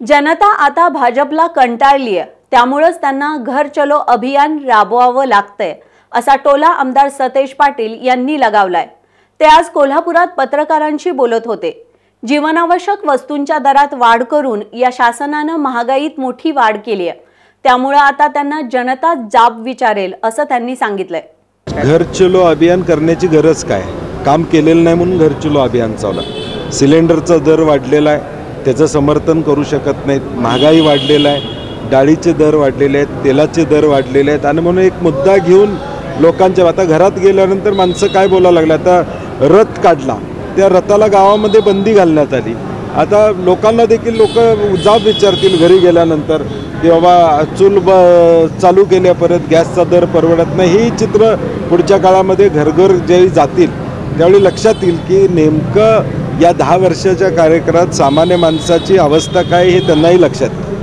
जनता आता भाजपला कंटाळली आहे, त्यामुळेच त्यांना घर चलो अभियान राबवावं लागतंय असा टोला आमदार सतेज पाटील यांनी लगावलाय। ते आज कोल्हापुरात पत्रकारांशी बोलत होते। जीवनावश्यक वस्तूंच्या दरात वाढ करून या शासनाने महागाईत मोठी वाढ केली आहे, त्यामुळे आता त्यांना जनता जाब विचारेल असं त्यांनी सांगितलंय। घर चलो अभियान करण्याची गरज काय? काम केलेलं नाही म्हणून घर चलो अभियान चाललं। सिलेंडरचा दर वाढलेला आहे, त्याचं समर्थन करू शकत नाहीत। महागाई वाढलेला आहे, डाळीचे दर वाढलेले आहेत, तेलाचे दर वाढलेले आहेत आणि म्हणून एक मुद्दा घेऊन लोकांच्या आता घरात गेल्यानंतर माणसं काय बोलायला लागले, आता रथ काढला, त्या रथाला गावामध्ये बंदी घालण्यात आली। आता लोकांना देखील लोक जाब विचारतील घरी गेल्यानंतर की बाबा चूल चालू केल्या, परत गॅसचा दर परवडत नाही। ही चित्र पुढच्या काळामध्ये घरघर जेही जातील त्यावेळी लक्षात येईल की नेमकं या 10 वर्षाच्या कार्यकाळात सामान्य माणसाची अवस्था काय हे त्यांनाही लक्षात येईल।